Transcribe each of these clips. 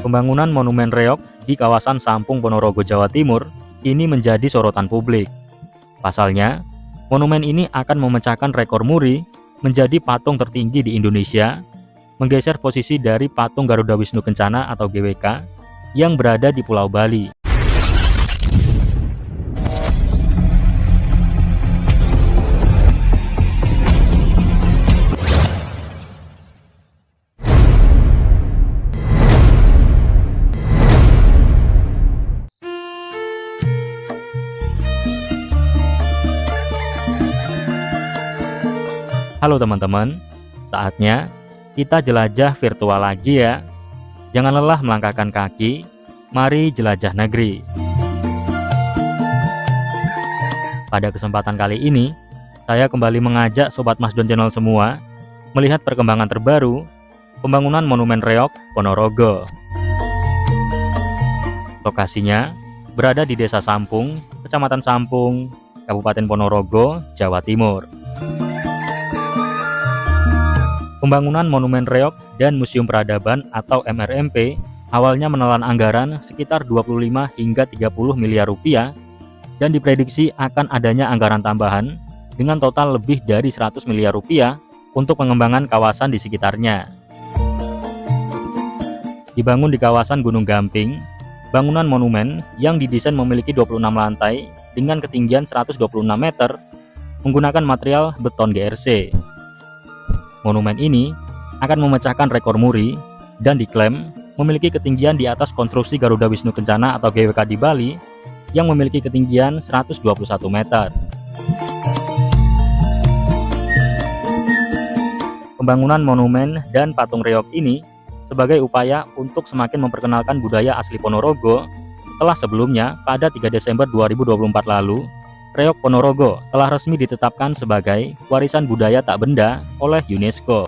Pembangunan Monumen Reog di kawasan Sampung, Ponorogo, Jawa Timur ini menjadi sorotan publik. Pasalnya, monumen ini akan memecahkan rekor muri menjadi patung tertinggi di Indonesia, menggeser posisi dari patung Garuda Wisnu Kencana atau GWK yang berada di Pulau Bali. Halo teman-teman, saatnya kita jelajah virtual lagi ya. Jangan lelah melangkahkan kaki, mari jelajah negeri. Pada kesempatan kali ini, saya kembali mengajak Sobat Masdon Channel semua melihat perkembangan terbaru pembangunan Monumen Reog, Ponorogo. Lokasinya berada di Desa Sampung, Kecamatan Sampung, Kabupaten Ponorogo, Jawa Timur. Pembangunan Monumen Reog dan Museum Peradaban atau MRMP awalnya menelan anggaran sekitar 25 hingga 30 miliar rupiah dan diprediksi akan adanya anggaran tambahan dengan total lebih dari 100 miliar rupiah untuk pengembangan kawasan di sekitarnya. Dibangun di kawasan Gunung Gamping, bangunan monumen yang didesain memiliki 26 lantai dengan ketinggian 126 meter menggunakan material beton GRC. Monumen ini akan memecahkan rekor muri dan diklaim memiliki ketinggian di atas konstruksi Garuda Wisnu Kencana atau GWK di Bali yang memiliki ketinggian 121 meter. Pembangunan monumen dan patung reog ini sebagai upaya untuk semakin memperkenalkan budaya asli Ponorogo setelah sebelumnya pada 3 Desember 2024 lalu Reog Ponorogo telah resmi ditetapkan sebagai warisan budaya tak benda oleh UNESCO.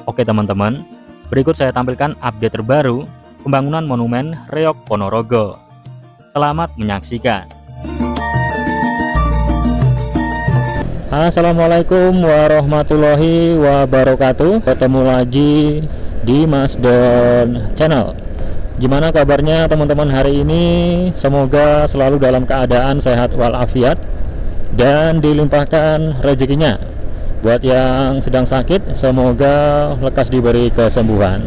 Oke teman-teman, berikut saya tampilkan update terbaru pembangunan Monumen Reog Ponorogo. Selamat menyaksikan. Assalamualaikum warahmatullahi wabarakatuh. Ketemu lagi di Masdon Channel. Gimana kabarnya teman-teman hari ini? Semoga selalu dalam keadaan sehat walafiat dan dilimpahkan rezekinya. Buat yang sedang sakit, semoga lekas diberi kesembuhan.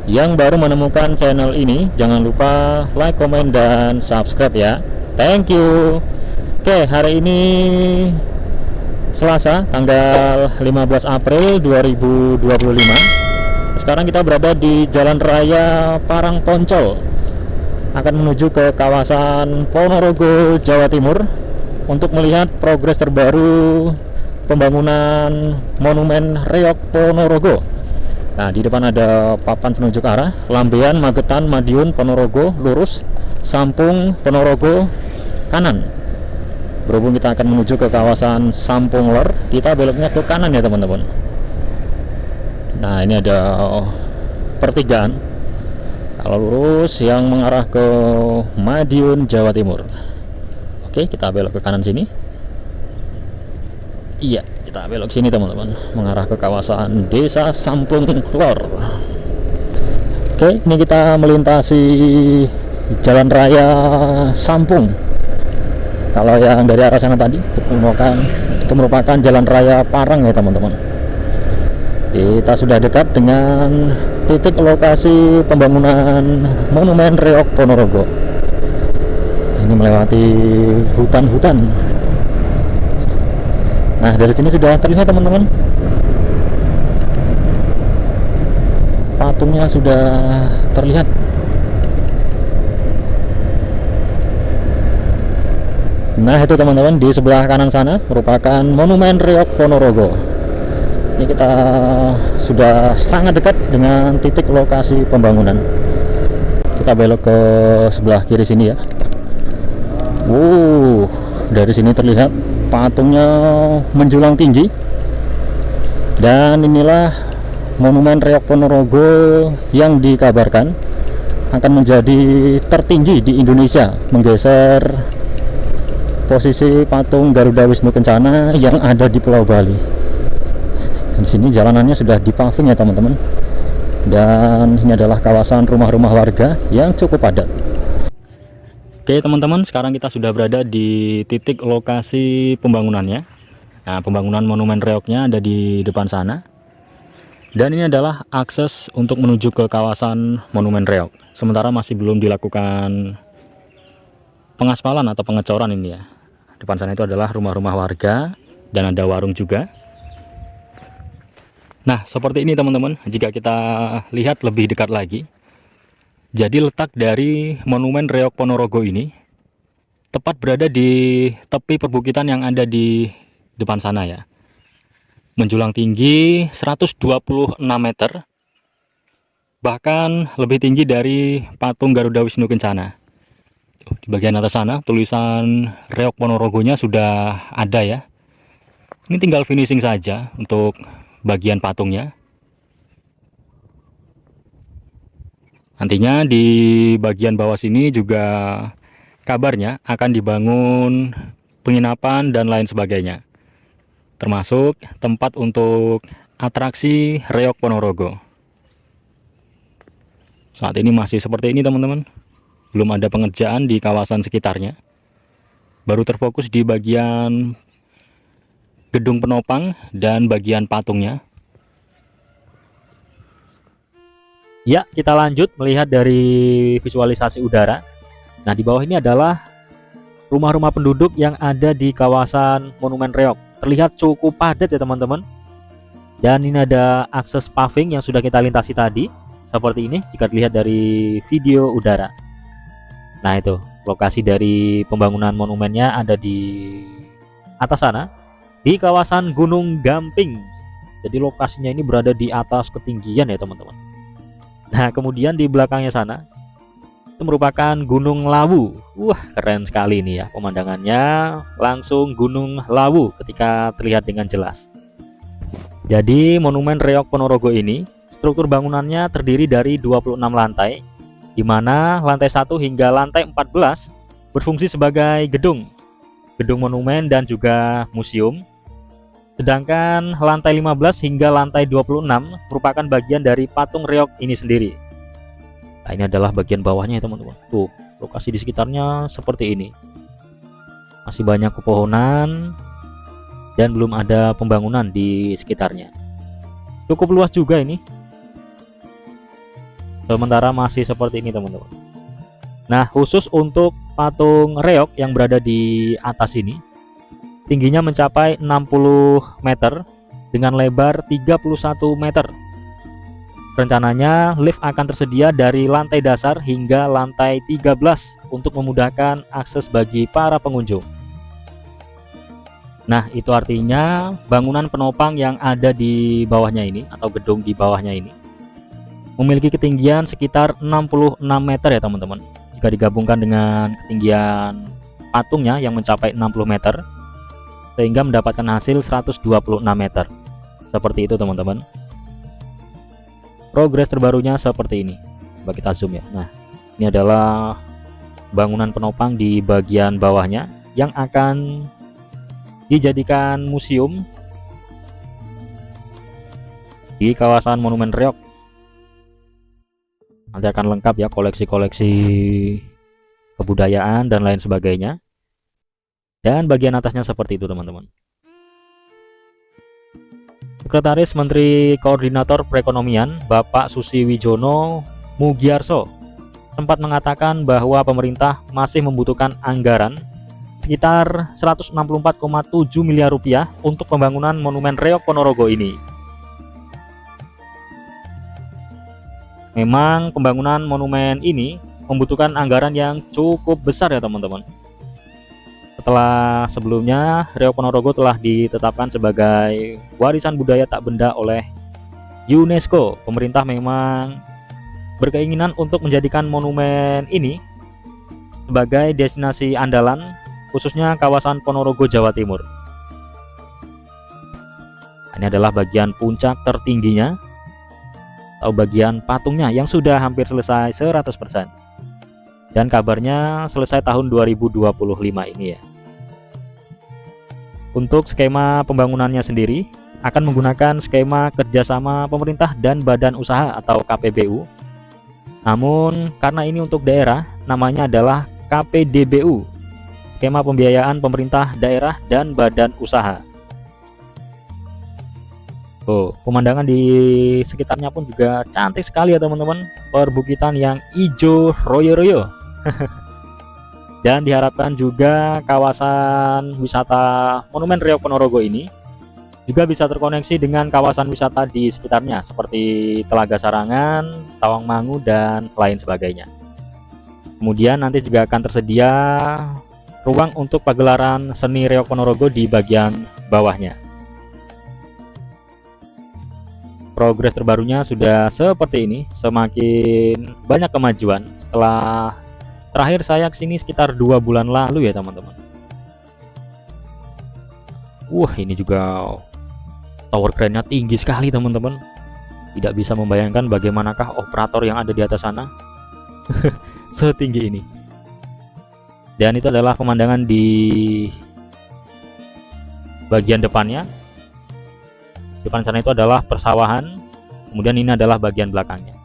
Yang baru menemukan channel ini, jangan lupa like, komen, dan subscribe ya. Thank you. Oke, hari ini Selasa, tanggal 15 April 2025. Sekarang kita berada di Jalan Raya Parangponcol, akan menuju ke kawasan Ponorogo, Jawa Timur untuk melihat progres terbaru pembangunan Monumen Reog Ponorogo. Nah, di depan ada papan penunjuk arah, Lambean, Magetan, Madiun, Ponorogo, lurus, Sampung, Ponorogo, kanan. Berhubung kita akan menuju ke kawasan Sampung Lor, kita beloknya ke kanan ya teman-teman. Nah, ini ada pertigaan kalau lurus yang mengarah ke Madiun, Jawa Timur. Oke, kita belok ke kanan sini. Iya, kita belok sini teman-teman, mengarah ke kawasan Desa Sampung Lor. Oke, ini kita melintasi Jalan Raya Sampung. Kalau yang dari arah sana tadi itu merupakan Jalan Raya Parang ya teman-teman. Kita sudah dekat dengan titik lokasi pembangunan Monumen Reog Ponorogo. Ini melewati hutan-hutan. Nah, dari sini sudah terlihat teman-teman, patungnya sudah terlihat. Nah, itu teman-teman, di sebelah kanan sana merupakan Monumen Reog Ponorogo. Ini kita sudah sangat dekat dengan titik lokasi pembangunan. Kita belok ke sebelah kiri sini ya. Dari sini terlihat patungnya menjulang tinggi. Dan inilah Monumen Reog Ponorogo yang dikabarkan akan menjadi tertinggi di Indonesia, menggeser posisi patung Garuda Wisnu Kencana yang ada di Pulau Bali. Di sini jalanannya sudah dipaving ya teman-teman. Dan ini adalah kawasan rumah-rumah warga yang cukup padat. Oke teman-teman, sekarang kita sudah berada di titik lokasi pembangunannya. Nah, pembangunan monumen reoknya ada di depan sana. Dan ini adalah akses untuk menuju ke kawasan monumen reok. Sementara masih belum dilakukan pengaspalan atau pengecoran ini ya. Depan sana itu adalah rumah-rumah warga dan ada warung juga. Nah, seperti ini teman-teman, jika kita lihat lebih dekat lagi. Jadi letak dari monumen Reok Ponorogo ini tepat berada di tepi perbukitan yang ada di depan sana ya. Menjulang tinggi 126 meter. Bahkan lebih tinggi dari patung Garuda Wisnu Kencana. Di bagian atas sana tulisan Reok Ponorogonya sudah ada ya. Ini tinggal finishing saja untuk bagian patungnya. Nantinya di bagian bawah sini juga kabarnya akan dibangun penginapan dan lain sebagainya. Termasuk tempat untuk atraksi Reok Ponorogo. Saat ini masih seperti ini teman-teman. Belum ada pengerjaan di kawasan sekitarnya. Baru terfokus di bagian gedung penopang dan bagian patungnya. Ya, kita lanjut melihat dari visualisasi udara. Nah, di bawah ini adalah rumah-rumah penduduk yang ada di kawasan Monumen Reok. Terlihat cukup padat ya teman-teman. Dan ini ada akses paving yang sudah kita lintasi tadi. Seperti ini jika dilihat dari video udara. Nah, itu lokasi dari pembangunan monumennya ada di atas sana. Di kawasan Gunung Gamping. Jadi lokasinya ini berada di atas ketinggian ya teman-teman. Nah, kemudian di belakangnya sana itu merupakan Gunung Lawu. Wah, keren sekali ini ya pemandangannya, langsung Gunung Lawu ketika terlihat dengan jelas. Jadi monumen Reok Ponorogo ini struktur bangunannya terdiri dari 26 lantai, di mana lantai 1 hingga lantai 14 berfungsi sebagai gedung monumen dan juga museum. Sedangkan lantai 15 hingga lantai 26 merupakan bagian dari patung reok ini sendiri. Nah, ini adalah bagian bawahnya ya teman-teman. Tuh, lokasi di sekitarnya seperti ini. Masih banyak pepohonan dan belum ada pembangunan di sekitarnya. Cukup luas juga ini. Sementara masih seperti ini teman-teman. Nah, khusus untuk patung reok yang berada di atas ini, tingginya mencapai 60 meter dengan lebar 31 meter. Rencananya lift akan tersedia dari lantai dasar hingga lantai 13 untuk memudahkan akses bagi para pengunjung. Nah, itu artinya bangunan penopang yang ada di bawahnya ini atau gedung di bawahnya ini memiliki ketinggian sekitar 66 meter ya teman-teman. Jika digabungkan dengan ketinggian patungnya yang mencapai 60 meter, sehingga mendapatkan hasil 126 meter. Seperti itu teman-teman. Progres terbarunya seperti ini. Coba kita zoom ya. Nah, ini adalah bangunan penopang di bagian bawahnya yang akan dijadikan museum di kawasan Monumen Reok. Nanti akan lengkap ya koleksi-koleksi kebudayaan dan lain sebagainya. Dan bagian atasnya seperti itu teman-teman. Sekretaris Menteri Koordinator Perekonomian Bapak Susi Wijono Mugiarso sempat mengatakan bahwa pemerintah masih membutuhkan anggaran sekitar 164,7 miliar rupiah untuk pembangunan monumen Reok Ponorogo ini. Memang pembangunan monumen ini membutuhkan anggaran yang cukup besar ya teman-teman. Setelah sebelumnya Reok Ponorogo telah ditetapkan sebagai warisan budaya tak benda oleh UNESCO. Pemerintah memang berkeinginan untuk menjadikan monumen ini sebagai destinasi andalan, khususnya kawasan Ponorogo, Jawa Timur. Ini adalah bagian puncak tertingginya atau bagian patungnya yang sudah hampir selesai 100%. Dan kabarnya selesai tahun 2025 ini ya. Untuk skema pembangunannya sendiri akan menggunakan skema kerjasama pemerintah dan badan usaha atau KPBU. Namun karena ini untuk daerah, namanya adalah KPDBU, skema pembiayaan pemerintah daerah dan badan usaha. Pemandangan di sekitarnya pun juga cantik sekali ya teman-teman. Perbukitan yang hijau royo-royo. Dan diharapkan juga kawasan wisata Monumen Riok Ponorogo ini juga bisa terkoneksi dengan kawasan wisata di sekitarnya seperti Telaga Sarangan, Tawangmangu, dan lain sebagainya. Kemudian nanti juga akan tersedia ruang untuk pagelaran seni Riok Ponorogo di bagian bawahnya. Progres terbarunya sudah seperti ini, semakin banyak kemajuan setelah terakhir saya kesini sekitar 2 bulan lalu ya teman-teman. Wah, ini juga tower crane-nya tinggi sekali teman-teman. Tidak bisa membayangkan bagaimanakah operator yang ada di atas sana. Setinggi ini. Dan itu adalah pemandangan di bagian depannya. Depan sana itu adalah persawahan. Kemudian ini adalah bagian belakangnya.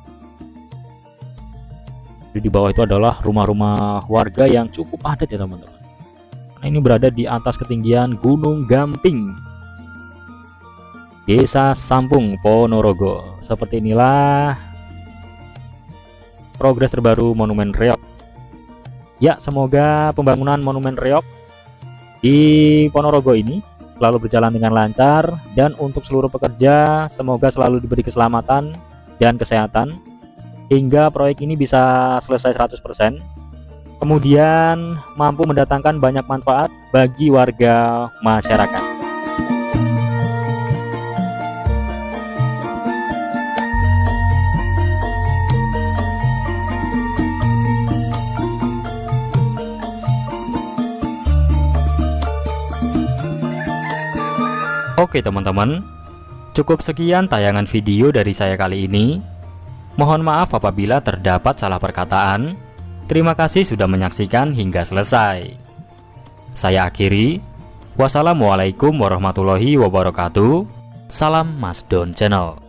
Jadi di bawah itu adalah rumah-rumah warga yang cukup padat ya teman-teman. Karena ini berada di atas ketinggian Gunung Gamping, Desa Sampung, Ponorogo. Seperti inilah progres terbaru Monumen Riok. Ya, semoga pembangunan Monumen Riok di Ponorogo ini selalu berjalan dengan lancar, dan untuk seluruh pekerja semoga selalu diberi keselamatan dan kesehatan hingga proyek ini bisa selesai 100%. Kemudian mampu mendatangkan banyak manfaat bagi warga masyarakat. Oke teman-teman, cukup sekian tayangan video dari saya kali ini. Mohon maaf apabila terdapat salah perkataan. Terima kasih sudah menyaksikan hingga selesai. Saya akhiri. Wassalamualaikum warahmatullahi wabarakatuh. Salam Mas Don Channel.